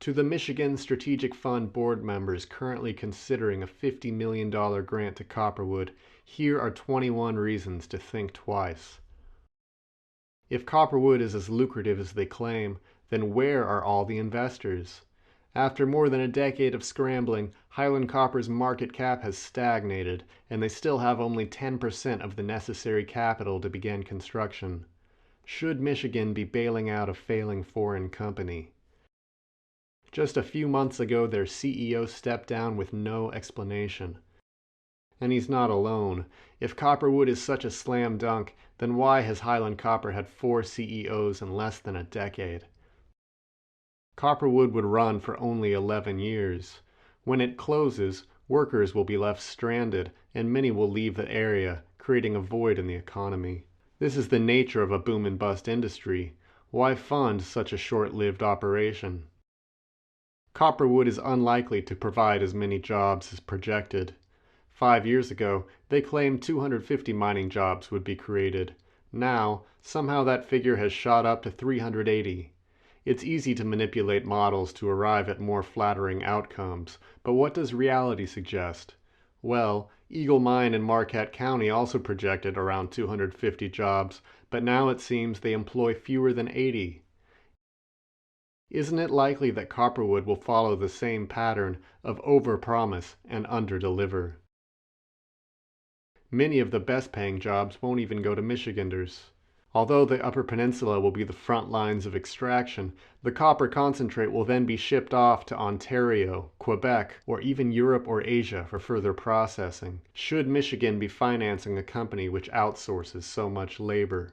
To the Michigan Strategic Fund board members currently considering a $50 million grant to Copperwood, here are 21 reasons to think twice. If Copperwood is as lucrative as they claim, then where are all the investors? After more than a decade of scrambling, Highland Copper's market cap has stagnated, and they still have only 10% of the necessary capital to begin construction. Should Michigan be bailing out a failing foreign company? Just a few months ago, their CEO stepped down with no explanation. And he's not alone. If Copperwood is such a slam dunk, then why has Highland Copper had 4 CEOs in less than a decade? Copperwood would run for only 11 years. When it closes, workers will be left stranded, and many will leave the area, creating a void in the economy. This is the nature of a boom and bust industry. Why fund such a short-lived operation? Copperwood is unlikely to provide as many jobs as projected. 5 years ago, they claimed 250 mining jobs would be created. Now, somehow that figure has shot up to 380. It's easy to manipulate models to arrive at more flattering outcomes, but what does reality suggest? Well, Eagle Mine in Marquette County also projected around 250 jobs, but now it seems they employ fewer than 80. Isn't it likely that Copperwood will follow the same pattern of overpromise and underdeliver? Many of the best-paying jobs won't even go to Michiganders. Although the Upper Peninsula will be the front lines of extraction, the copper concentrate will then be shipped off to Ontario, Quebec, or even Europe or Asia for further processing. Should Michigan be financing a company which outsources so much labor?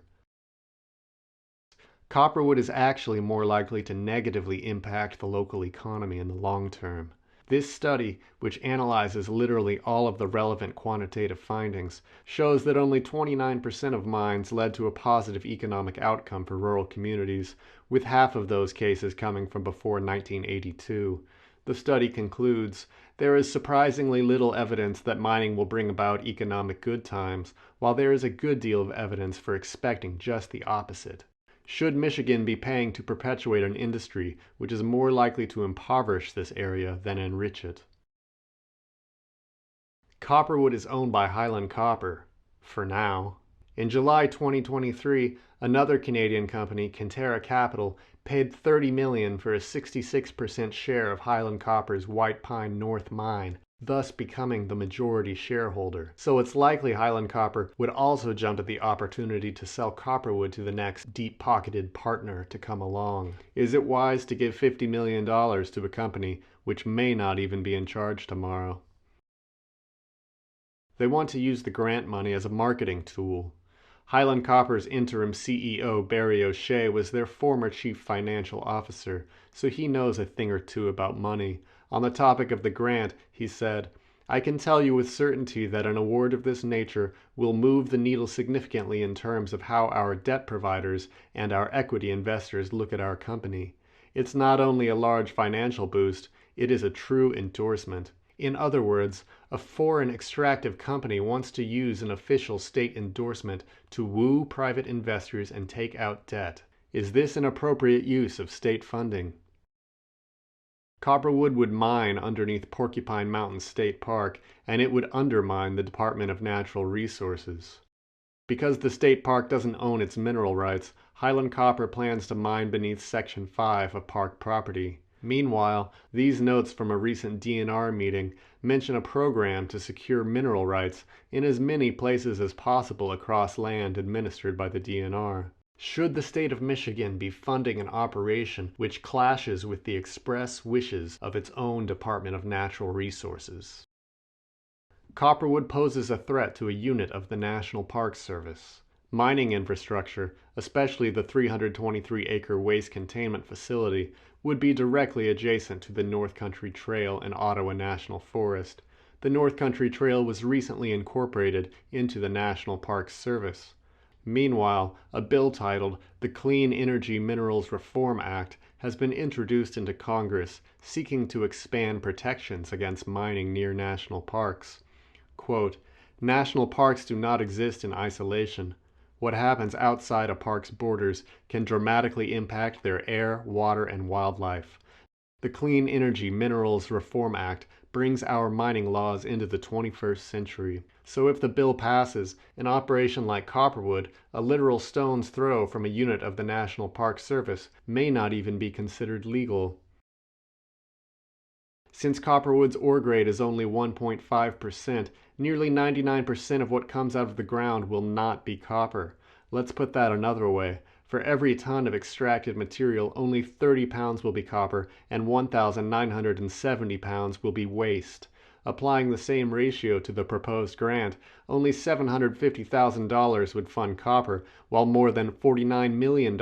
Copperwood is actually more likely to negatively impact the local economy in the long term. This study, which analyzes literally all of the relevant quantitative findings, shows that only 29% of mines led to a positive economic outcome for rural communities, with half of those cases coming from before 1982. The study concludes, there is surprisingly little evidence that mining will bring about economic good times, while there is a good deal of evidence for expecting just the opposite. Should Michigan be paying to perpetuate an industry which is more likely to impoverish this area than enrich it? Copperwood is owned by Highland Copper, for now. In July 2023, another Canadian company, Kinterra Capital, paid $30 million for a 66% share of Highland Copper's White Pine North mine, thus becoming the majority shareholder. So it's likely Highland Copper would also jump at the opportunity to sell Copperwood to the next deep-pocketed partner to come along. Is it wise to give $50 million to a company which may not even be in charge tomorrow? They want to use the grant money as a marketing tool. Highland Copper's interim CEO, Barry O'Shea, was their former chief financial officer, so he knows a thing or two about money. On the topic of the grant, he said, "I can tell you with certainty that an award of this nature will move the needle significantly in terms of how our debt providers and our equity investors look at our company. It's not only a large financial boost, it is a true endorsement. In other words, a foreign extractive company wants to use an official state endorsement to woo private investors and take out debt. Is this an appropriate use of state funding?" Copperwood would mine underneath Porcupine Mountain State Park, and it would undermine the Department of Natural Resources. Because the state park doesn't own its mineral rights, Highland Copper plans to mine beneath Section 5 of park property. Meanwhile, these notes from a recent DNR meeting mention a program to secure mineral rights in as many places as possible across land administered by the DNR. Should the state of Michigan be funding an operation which clashes with the express wishes of its own Department of Natural Resources? Copperwood poses a threat to a unit of the National Park Service. Mining infrastructure, especially the 323-acre waste containment facility, would be directly adjacent to the North Country Trail and Ottawa National Forest. The North Country Trail was recently incorporated into the National Park Service. Meanwhile, a bill titled the Clean Energy Minerals Reform Act has been introduced into Congress, seeking to expand protections against mining near national parks. Quote, "National parks do not exist in isolation. What happens outside a park's borders can dramatically impact their air, water, and wildlife. The Clean Energy Minerals Reform Act brings our mining laws into the 21st century. So if the bill passes, an operation like Copperwood, a literal stone's throw from a unit of the National Park Service, may not even be considered legal. Since Copperwood's ore grade is only 1.5%, nearly 99% of what comes out of the ground will not be copper. Let's put that another way. For every ton of extracted material, only 30 pounds will be copper and 1,970 pounds will be waste. Applying the same ratio to the proposed grant, only $750,000 would fund copper, while more than $49 million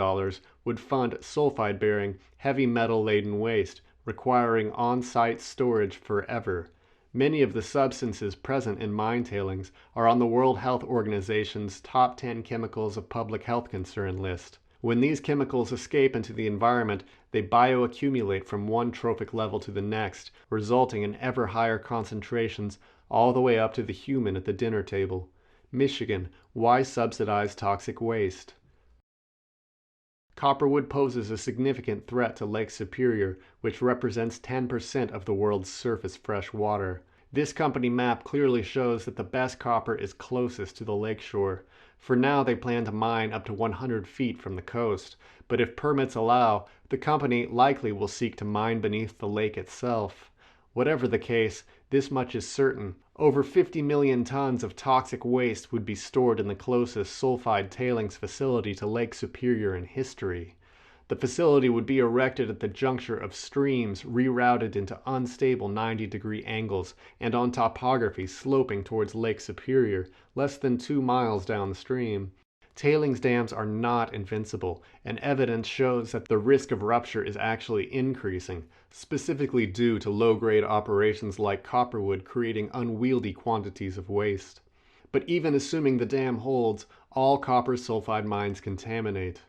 would fund sulfide-bearing, heavy metal-laden waste, requiring on-site storage forever. Many of the substances present in mine tailings are on the World Health Organization's top 10 chemicals of public health concern list. When these chemicals escape into the environment, they bioaccumulate from one trophic level to the next, resulting in ever higher concentrations all the way up to the human at the dinner table. Michigan, why subsidize toxic waste? Copperwood poses a significant threat to Lake Superior, which represents 10% of the world's surface fresh water. This company map clearly shows that the best copper is closest to the lakeshore. For now, they plan to mine up to 100 feet from the coast, but if permits allow, the company likely will seek to mine beneath the lake itself. Whatever the case, this much is certain. Over 50 million tons of toxic waste would be stored in the closest sulfide tailings facility to Lake Superior in history. The facility would be erected at the juncture of streams rerouted into unstable 90-degree angles and on topography sloping towards Lake Superior, less than 2 miles downstream. Tailings dams are not invincible, and evidence shows that the risk of rupture is actually increasing, specifically due to low-grade operations like Copperwood creating unwieldy quantities of waste. But even assuming the dam holds, all copper sulfide mines contaminate.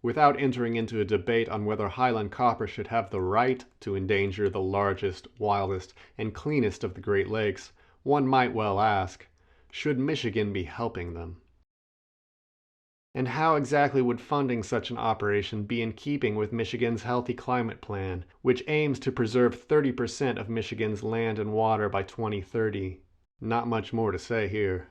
Without entering into a debate on whether Highland copper should have the right to endanger the largest, wildest, and cleanest of the Great Lakes, one might well ask, should Michigan be helping them? And how exactly would funding such an operation be in keeping with Michigan's Healthy Climate Plan, which aims to preserve 30% of Michigan's land and water by 2030? Not much more to say here.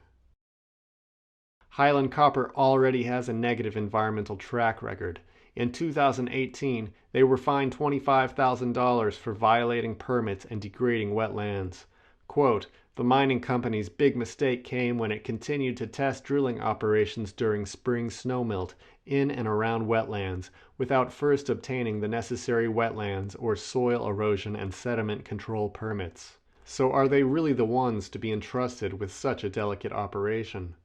Highland Copper already has a negative environmental track record. In 2018, they were fined $25,000 for violating permits and degrading wetlands. Quote, the mining company's big mistake came when it continued to test drilling operations during spring snowmelt in and around wetlands without first obtaining the necessary wetlands or soil erosion and sediment control permits. So are they really the ones to be entrusted with such a delicate operation?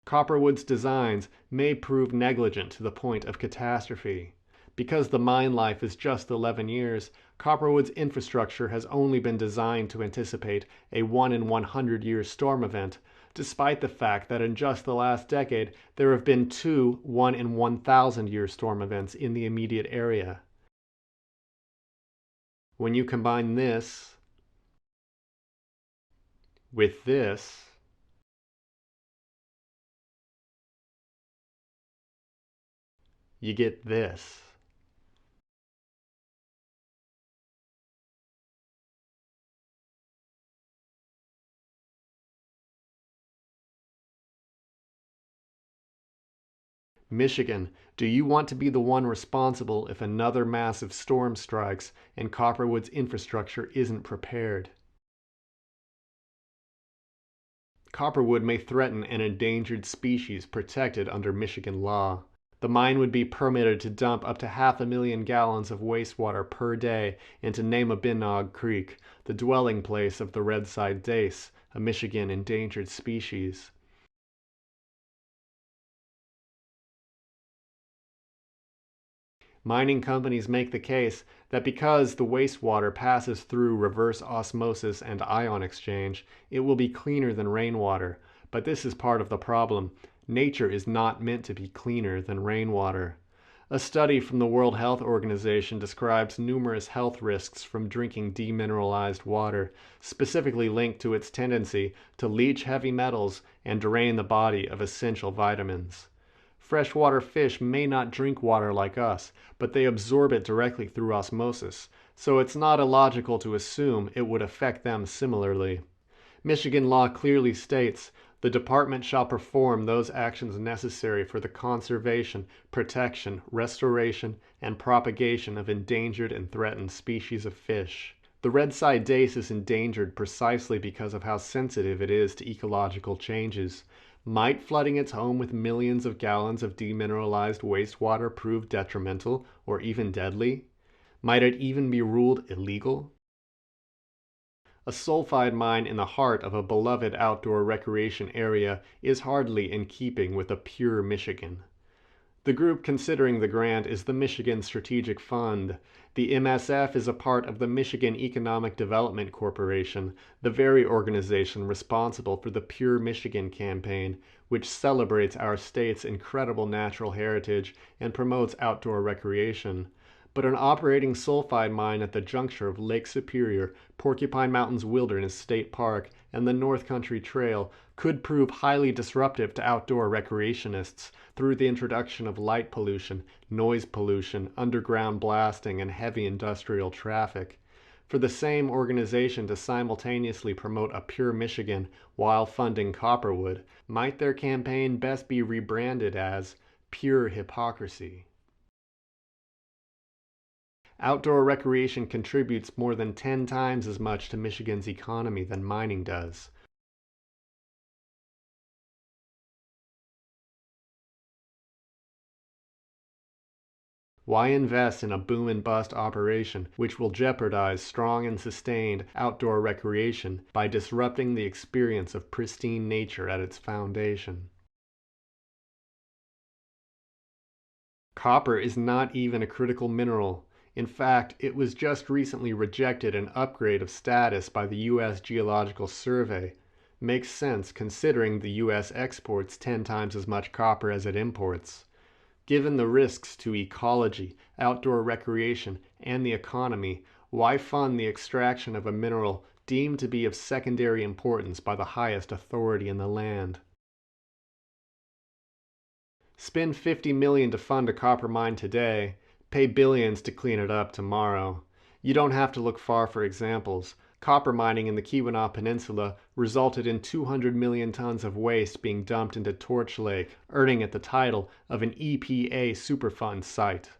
Copperwood's designs may prove negligent to the point of catastrophe. Because the mine life is just 11 years, Copperwood's infrastructure has only been designed to anticipate a 1 in 100 year storm event, despite the fact that in just the last decade there have been 2 1 in 1,000 year storm events in the immediate area. When you combine this with this, you get this. Michigan, do you want to be the one responsible if another massive storm strikes and Copperwood's infrastructure isn't prepared? Copperwood may threaten an endangered species protected under Michigan law. The mine would be permitted to dump up to 500,000 gallons of wastewater per day into Namabinog Creek, the dwelling place of the red-side dace, a Michigan endangered species. Mining companies make the case that because the wastewater passes through reverse osmosis and ion exchange, it will be cleaner than rainwater. But this is part of the problem. Nature is not meant to be cleaner than rainwater. A study from the World Health Organization describes numerous health risks from drinking demineralized water, specifically linked to its tendency to leach heavy metals and drain the body of essential vitamins. Freshwater fish may not drink water like us, but they absorb it directly through osmosis, so it's not illogical to assume it would affect them similarly. Michigan law clearly states the department shall perform those actions necessary for the conservation, protection, restoration, and propagation of endangered and threatened species of fish. The red-side dace is endangered precisely because of how sensitive it is to ecological changes. Might flooding its home with millions of gallons of demineralized wastewater prove detrimental or even deadly? Might it even be ruled illegal? A sulfide mine in the heart of a beloved outdoor recreation area is hardly in keeping with a pure Michigan. The group considering the grant is the Michigan Strategic Fund. The MSF is a part of the Michigan Economic Development Corporation, the very organization responsible for the Pure Michigan campaign, which celebrates our state's incredible natural heritage and promotes outdoor recreation. But an operating sulfide mine at the juncture of Lake Superior, Porcupine Mountains Wilderness State Park, and the North Country Trail could prove highly disruptive to outdoor recreationists through the introduction of light pollution, noise pollution, underground blasting, and heavy industrial traffic. For the same organization to simultaneously promote a pure Michigan while funding Copperwood, might their campaign best be rebranded as pure hypocrisy? Outdoor recreation contributes more than 10 times as much to Michigan's economy than mining does. Why invest in a boom and bust operation which will jeopardize strong and sustained outdoor recreation by disrupting the experience of pristine nature at its foundation? Copper is not even a critical mineral. In fact, it was just recently rejected an upgrade of status by the U.S. Geological Survey. Makes sense considering the U.S. exports 10 times as much copper as it imports. Given the risks to ecology, outdoor recreation, and the economy, why fund the extraction of a mineral deemed to be of secondary importance by the highest authority in the land? Spend $50 million to fund a copper mine today, pay billions to clean it up tomorrow. You don't have to look far for examples. Copper mining in the Keweenaw Peninsula resulted in 200 million tons of waste being dumped into Torch Lake, earning it the title of an EPA Superfund site.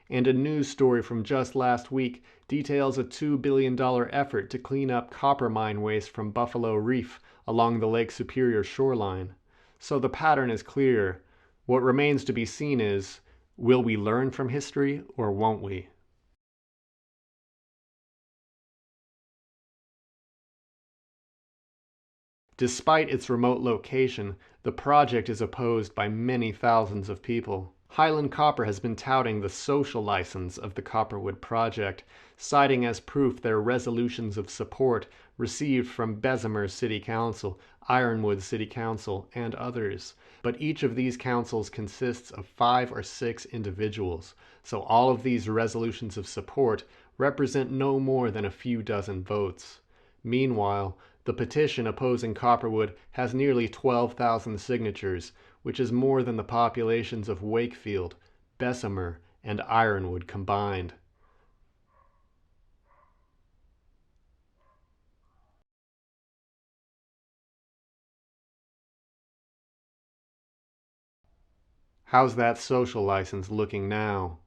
And a news story from just last week details a $2 billion effort to clean up copper mine waste from Buffalo Reef along the Lake Superior shoreline. So the pattern is clear. What remains to be seen is, will we learn from history or won't we? Despite its remote location, the project is opposed by many thousands of people. Highland Copper has been touting the social license of the Copperwood project, citing as proof their resolutions of support received from Bessemer City Council, Ironwood City Council, and others. But each of these councils consists of 5 or 6 individuals, so all of these resolutions of support represent no more than a few dozen votes. Meanwhile, the petition opposing Copperwood has nearly 12,000 signatures, which is more than the populations of Wakefield, Bessemer, and Ironwood combined. How's that social license looking now?